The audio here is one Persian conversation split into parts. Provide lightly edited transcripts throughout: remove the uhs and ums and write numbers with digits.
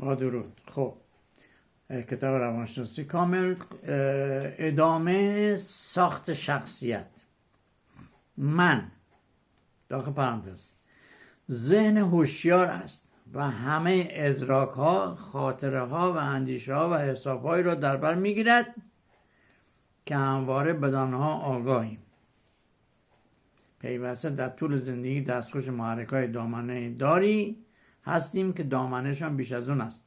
با درود. خب کتاب روانشناسی کامل، ادامه ساخت شخصیت. من داخل پرانتز ذهن هوشیار است و همه ادراک ها، خاطره ها و اندیشه ها و حساب هایی را در بر میگیرد که همواره بدانها آگاهیم. پیوسته در طول زندگی دستخوش محرک های دامنه داری هستیم که دامنهشان بیش از اون است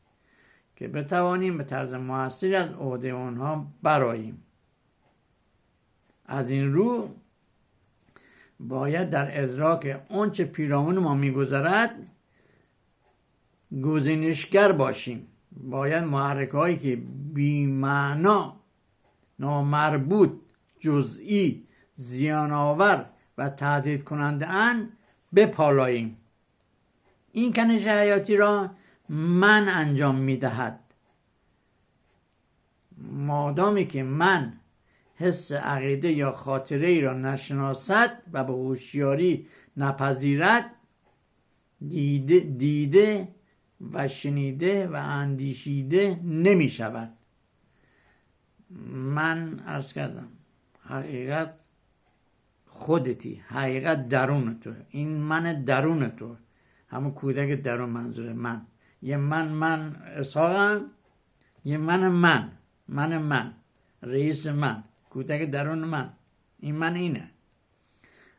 که بتوانیم به طرز موثری از عهده آنها برآییم. از این رو باید در ادراک آنچه پیرامون ما میگذرد گزینشگر باشیم. باید محرک هایی که بی‌معنا، نامربوط، جزئی، زیان‌آور و تهدید کننده اند بپالاییم. این کنش حیاتی را من انجام میدهد. مادامی که من حس عقیده یا خاطره ای را نشناسد و به هوشیاری نپذیرد، دیده و شنیده و اندیشیده نمی شود. من عرض کردم حقیقت خودتی، حقیقت درون تو. این من درون تو، همون کودک درون، منظور من. یه من اسحاقم، یه من رئیس من، کودک درون من. این من اینه.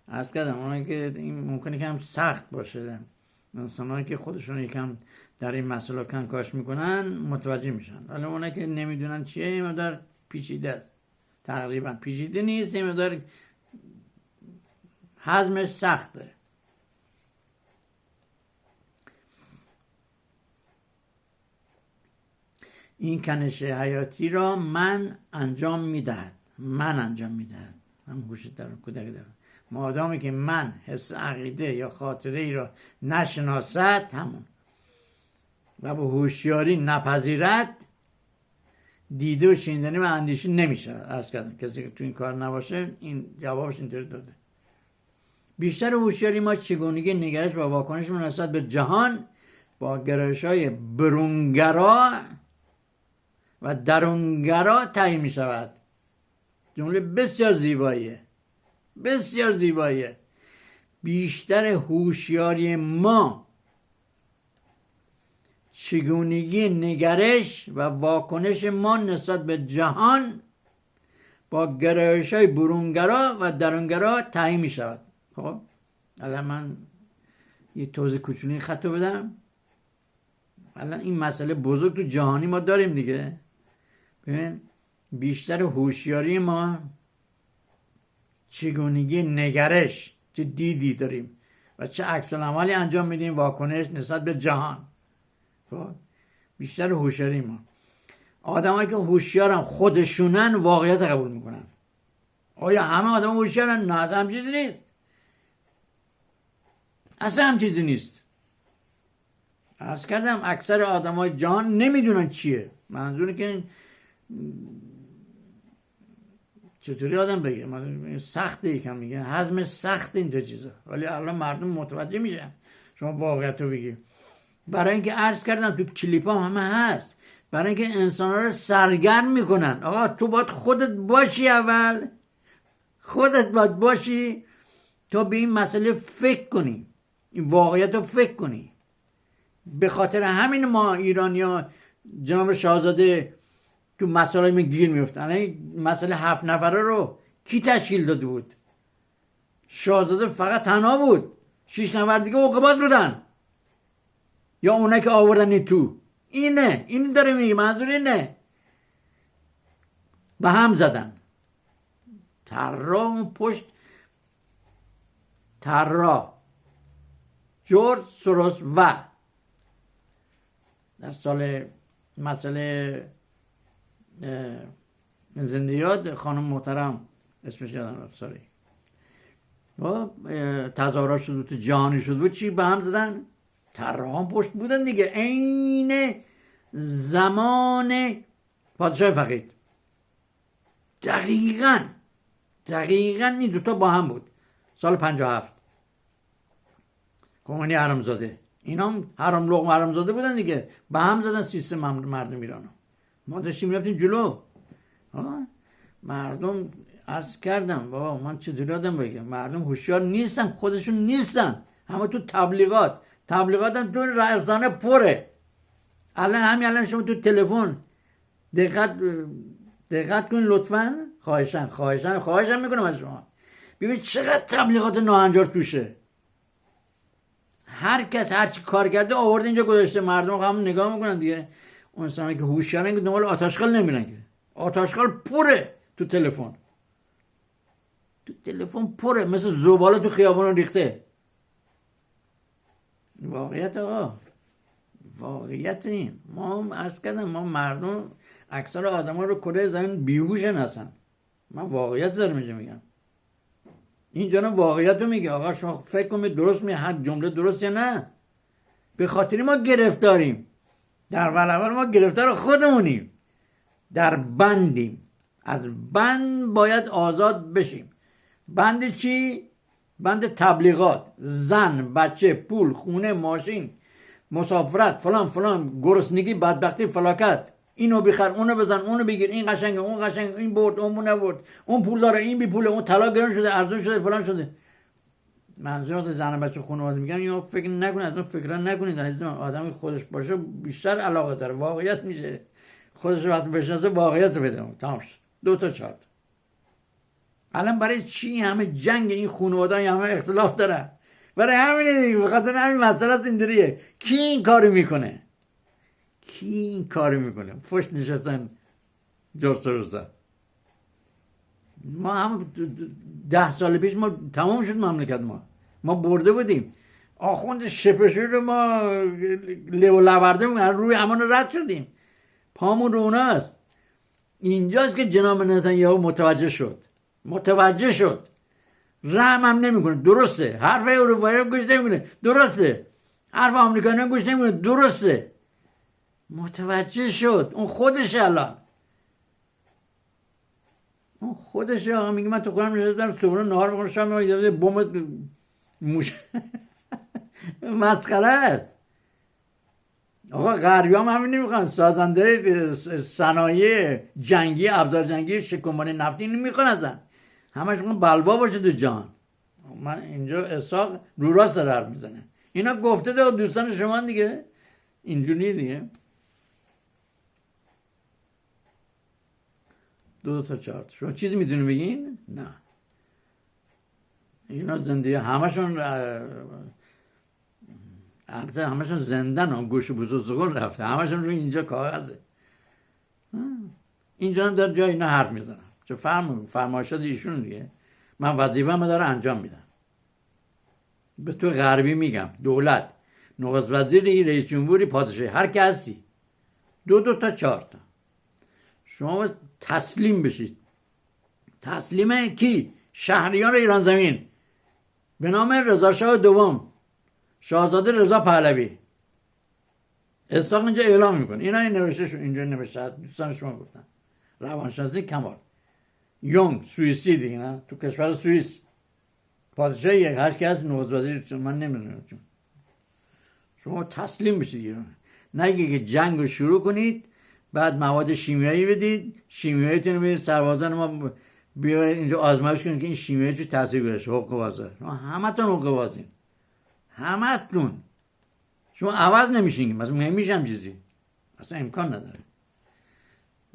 عرض کردم اونایی که این ممکنه که هم سخت باشه، انسانایی که خودشون یکم در این مسئله کنکاش میکنن متوجه میشن، ولی اونایی که نمیدونن چیه این مقدار پیچیده است. تقریبا پیچیده نیست، این مقدار هضمش سخته. این کنش حیاتی را من انجام میدهد. هم هوش درون، کودک درون. مادامی که من حس عقیده یا خاطره ای را نشناسد همون و به هوشیاری نپذیرد، دیده و شنیدنی و اندیشه نمیشه. عرض کردم کسی که تو این کار نباشه این جوابش اینطوری داده. بیشتر هوشیاری ما چگونگی نگرش و واکنش نسبت به جهان با گرایش‌های برونگرا و درونگرا تعیین می شود. جمله بسیار زیباییه. بیشتر هوشیاری ما چگونگی نگرش و واکنش ما نسبت به جهان با گرایش‌های برونگرا و درونگرا تعیین می شود. خب الان من یه توضیح کوچولوی خطو بدم. الان این مسئله بزرگ تو جهانی ما داریم دیگه. ببین بیشتر هوشیاری ما چگونگی نگرش، چه دیدی داریم و چه عکس العملی انجام میدیم واکنش نسبت به جهان. خب بیشتر هوشیاری ما. آدمایی که هوشیارن خودشونن واقعیت قبول میکنن. آیا همه آدم هوشیارن؟ نه، اصلا هم چیزی نیست. عرض کردم اکثر آدمای جهان نمیدونن چیه. منظوره که چطوری آدم بگه سخته، یکم میگه هضم سخت این دو چیزا، ولی الان مردم متوجه میشن. شما واقعیت رو بگی. برای اینکه عرض کردم تو کلیپ هم همه هست، برای اینکه انسان رو سرگرم میکنن. آقا تو باید خودت باشی، اول خودت باید باشی تا به این مسئله فکر کنی، این واقعیت رو فکر کنی. به خاطر همین ما ایرانیا جناب شاهزاده تو مسائل می گیر میفتن. مسئله 7 نفره رو کی تشکیل داده بود؟ شاهزاده فقط تنها بود، 6 نفر دیگه عقبات بودن، یا اونایی که آوردن تو. این داره میگه، منظور اینه. به هم زدن. طراح جورج سوروس و در سال مسئله زندیات خانم محترم اسمش یادم رفت، ساری تظاهرات شد بود، جهانی شد بود، چی به هم زدن؟ طراحان پشت بودن دیگه. عین زمان پادشاه فقید. دقیقاً این دوتا با هم بود. سال 57 خمینی حرامزاده اینا هم حرام لقمه حرام زاده بودن دیگه، به هم زدن سیستم مردم ایرانو. ما داشتیم میرفتیم جلو. مردم عرض کردم بابا من چطوری آدم بگم، مردم هوشیار نیستن، خودشون نیستن، همه تو تبلیغات هم تو رسانه پره. الان شما تو تلفن دقت کن لطفا، خواهشم میکنم از شما، ببین چقدر تبلیغات ناهنجار توشه. هر کس هر چی کار کرده آورد اینجا گذاشته، مردم هم نگاه میکنن دیگه. اون انسانی که هوشیارن که دنبال آتشکال نمیرن که، آتشکال پره تو تلفن پره، مثل زباله تو خیابان ریخته. واقعیت آقا، واقعیت این. ما عرض کردم ما مردم اکثر آدم ها رو کره زمین بیهوشن هستن. من واقعیت دارم میگم. اینجا نه واقعیت رو میگه. آقا شما فکر کنید درست میگه، هر جمله درست یا نه. به خاطر ما گرفتاریم، در اول ما گرفتار خودمونیم، در بندیم. از بند باید آزاد بشیم. بند چی؟ بند تبلیغات، زن، بچه، پول، خونه، ماشین، مسافرت، فلان، گرسنگی، بدبختی، فلاکت. اینو بخر، اونو بزن، اونو بگیر، این قشنگه، اون قشنگه، این برد، اون نبرد، اون پول داره، این بی پوله، اون طلا گرون شده، ارزون شده، فلان شده. منظورات زن و بچه خانواده میگن یا فکر نکنید، از اون فکرا نکنید. عزیزم آدمی خودش باشه بیشتر علاقه داره، واقعیت میشه. خودش وقتی بشناسه واقعیت رو بده. تمام شد. 2 تا 4 تا. الان برای چی همه جنگ این خانواده همه اختلاف داره؟ برای همین دیگه، به خاطر همین مسئله است اینطوریه. کی این کارو میکنه؟ فش نشستن جرس روزا. ما هم 10 سال پیش ما تمام شد مملکت ما برده بودیم. آخوند شپشوی رو ما لیو لورده بودیم، روی همون رد شدیم، پامون رو اوناست. اینجاست که جناب نتانیاهو متوجه شد. رحم هم نمیکنه. درسته، حرف اروپایی گوش نمیکنه، درسته، حرف آمریکایی گوش نمیکنه، درسته. متوجه شد. اون خودشه. الان اون خودشه. آقا میگه من تو خودم نشستم صبح نهار میکنم، شام میکنم، بمب موش مسخره است. آقا غربی هم همین نمیخوان. سازنده صنایع جنگی، ابزار جنگی، شکمبانی نفتی نمیخوان ازن. همش میخوان بلوا باشه تو جان. من اینجا اساق رو راست داره میزنه. اینا گفته ده دوستان شما دیگه اینجوری دیگه. 2 تا 4 تا. شما چیزی میتونی بگین؟ نه. اینا زنده همشون البته همشون زندن هم، گوش بزرگان رفته، همشون رو اینجا کاغذه. اینجا هم در جای اینا حرف میزنم. چه فرمایشات ایشون دیگه. من وظیفه‌مو داره انجام میدم. به تو غربی میگم، دولت، نخست وزیری، رئیس جمهوری، پادشاهی، هر کی هستی، 2 تا 4 تا. شما تسلیم بشید. تسلیم کی؟ شهریار ایران زمین به نام رضا شاه دوم، شاهزاده رضا پهلوی. اسحاق اینجا اعلام میکنه. اینا این نوشته شو، اینجا نوشته، دوستان شما گفتن. روانشناسی کمال یونگ، سوئیسی دیگه، نه تو کشور سوئیس پادشاهی هر کی هست نخست وزیر. من نمیدونم. شما تسلیم بشید ایران. نگه که جنگ رو شروع کنید بعد مواد شیمیایی بدید، شیمیاییتون رو بدید سربازان ما بیاید اینجا آزمایش کنید که این شیمیایی چه تاثیر گذاشته. حقوق بازار. همتون حقوق بازین، همتون. شما عوض نمیشین، مثلا نمیشم چیزی، اصلا امکان نداره.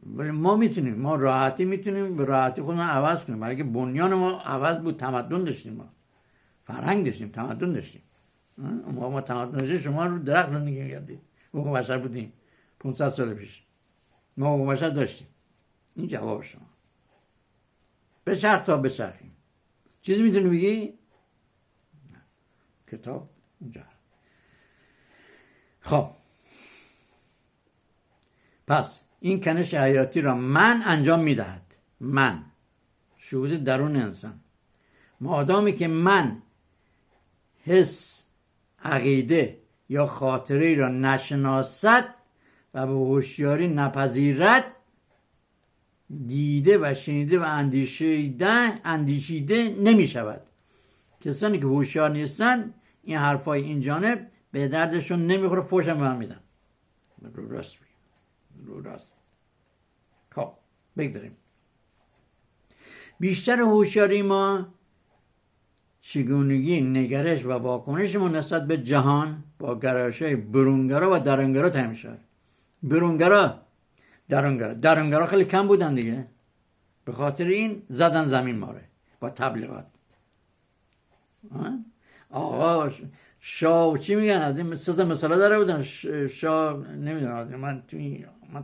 ولی ما میتونیم، ما راحتی میتونیم به راحتی خودمون عوض کنیم. برای که بنیان ما عوض بود، تمدن داشتیم، ما فرهنگ داشتیم، تمدن داشتیم. ما تمدن داشتیم. شما رو درخت زندگی می‌کردید، حقوق بشر بودیم 500 سال پیش. ما حقوق بشر داشتیم. این جواب شما. بچرخ تا بچرخیم. چیزی میتونی بگی؟ کتاب اونجا. خب پس این کنش حیاتی را من انجام میدهد. من، شهود درون انسان. مادامی که من حس، عقیده یا خاطره را نشناسد و به هوشیاری نپذیرد، دیده و شنیده و اندیشیده نمی شود. کسانی که هوشیار نیستن این حرفای این جانب به دردشون نمیخوره، فوشم به من میدن. رو راست میگم، رو راست. خب بگذاریم. بیشتر هوشیاری ما چگونگی نگرش و واکنش ما نسبت به جهان با گرایش‌های برونگرا و درونگرا تعیین شد. برونگرا، درونگرا خیلی کم بودن دیگه، به خاطر این زدن زمین ماره با تبلیغات. آقا شاه چی میگن از این مثلا داره بودن. شاه نمیدونم، من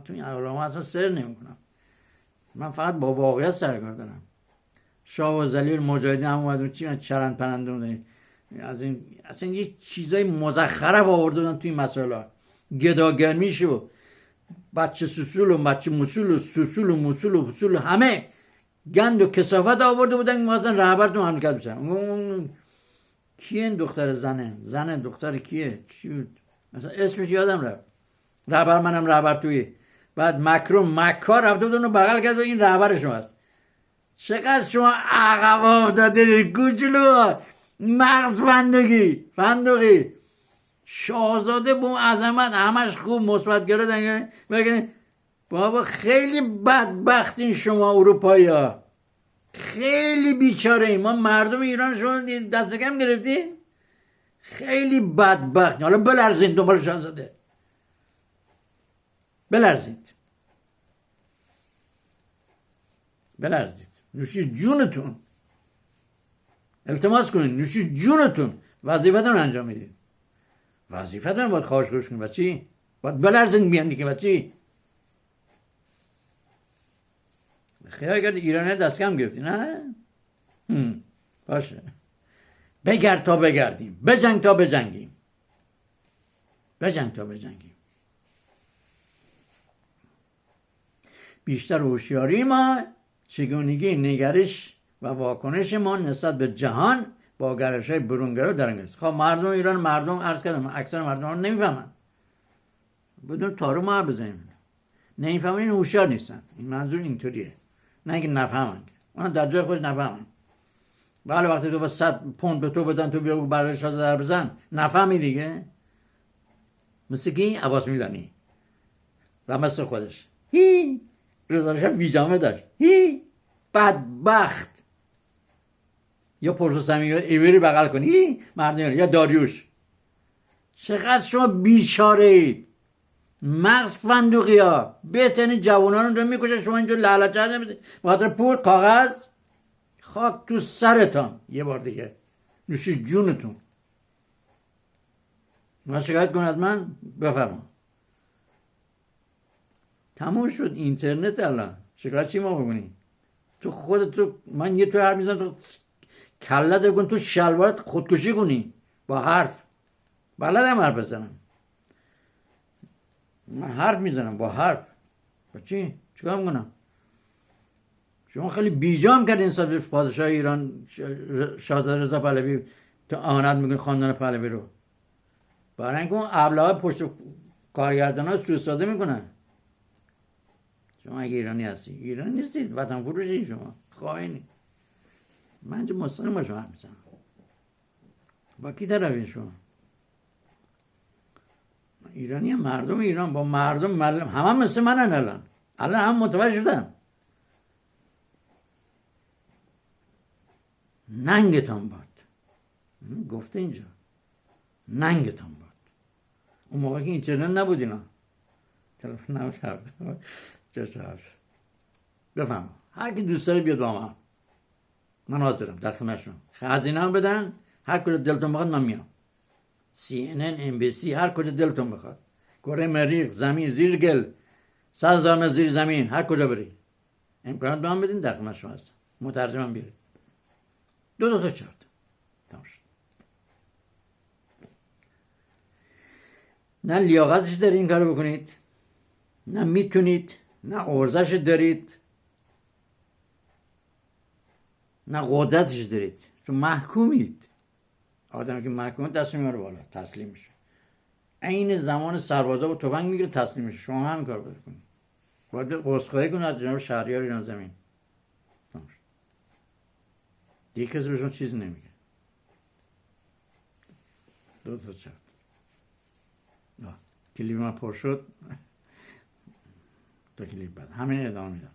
تو این علامه اصلا سر نمیکنم، من فقط با واقعیت سرکار دارم. شاه و ذلیل مجاهدین هم اومدن چی من چرند پرنده بودن، از این اصلا یه چیزای مزخرف آورده بودن توی مسائل، گداگرمی شو، بچه سوسول و بچه مسول و سوسول و مسول و فسول، همه گند و کثافت آورده بودن که مثلا رهبرتون مملکت بشن. کیه این دختر؟ زنه دختر کیه؟ کی بود؟ مثلا اسمش یادم رفت. رهبر منم رهبر توی. بعد مکرون مکار رفته بود اونو بغل کرد و این رهبر شماست. چقدر شما عقب افتاده کوچولو، مغز فندقی شاهزاده با اون عظمت همش خوب مثبت گرفتن. بگین بابا خیلی بدبختین شما اروپایی ها، خیلی بیچاره این. ما مردم ایران شما دست کم گرفتین، خیلی بدبخت. حالا بلرزین دنبال شاهزاده، بلرزید نوشی جونتون، التماس کنید نوشی جونتون، وظیفتون انجام میدید. وظیفتون باید خواهش کنید. بچی باید بلرزین بیان دیگه. بچی خیال کرد ایرانه دست کم گرفتی نه؟ باشه، بگرد تا بگردیم، بجنگ تا بجنگیم. بیشتر هوشیاری ما چگونگی نگرش و واکنش ما نسبت به جهان با گرایش‌های برونگرا درونگرا است. خب مردم ایران، مردم عرض کردم اکثر مردم رو نمیفهمن، بدون تارو ما بزنیم نمیفهمن، این هوشیار نیستن. این منظور اینطوریه، نه اینکه نفهمن، اونا در جای خودش نفهمن. بله وقتی تو با 100 پوند به تو بدن تو بیا برای شاده در بزن، نفهمی دیگه. مثل کی؟ عباس میلانی و مثل خودش رضا شاه بیجامه داشت، بدبخت. یا پرسو سمی ایوری بغل کنی مردم، یا داریوش. چقدر شما بیچاره اید، مغز فندقی ها. بهترین جوانان رو میکشه، شما اینجا لالچه نمیدید بخاطر پول کاغذ. خاک تو سرتان. یه بار دیگه نوشی جونتون. ما شکایت کن از من بفرما. تموم شد اینترنت. الان شکایت چی ما بکنی؟ تو خودت من یه تو حرف میزنم تو کلت بکن تو شلوارت خودکشی کنی با حرف. بلدم حرف بزنم، من حرف میزنم با حرف. با چی؟ چیکار میکنم؟ شما خیلی بیجام کردین نسبت به پادشاه ایران شاهزاده رضا پهلوی، تو آهانت میکنی خاندان پهلوی رو. برای اینکه اون ابله‌ها پشت کارگردان ها سوءاستفاده میکنن. شما اگه ایرانی هستی، ایرانی نیستید، وطن فروشی شما، خائنی. من چه مستقیم با شما حرف میزنم. با کی طرفین شما؟ ایرانی هم مردم ایران، با مردم همه مثل منن. الان هم متوجه شدن. ننگتان باد. گفته اینجا ننگتان باد. اون موقع که اینترنت نبود، اینا تلفن نبود. بفهم هر کی دوست داره بیاد با من حاضرم در خدمتشون. خزینه هم بدن، هر کجا دلتون بخواد من میام. CNN NBC هر کجا دلتون بخواد، کره مریخ، زمین، زیر گل، 100,000 متر زیر زمین، هر کجا بری امکانات به من بدین، در خدمت شما هستم. مترجمم بیارید. 2 تا 4 تمام شد. نه لیاقتش دارید این کارو بکنید، نه میتونید، نه ارزش دارید، نه قدرتش دارید، چون محکومید. آدمی که محکومه دست میاره بالا، تسلیم میشه. عین زمان سربازا با تفنگ میگیره تسلیم میشه. شما هم کار بکنید. باید عذرخواهی کنید از جناب شهریار ایران زمین. دیگه کسی به شما چیزی نمیگه. 2 تا 4 کلیپ من پر شد تا کلیپ بعد همین ادامه میدم.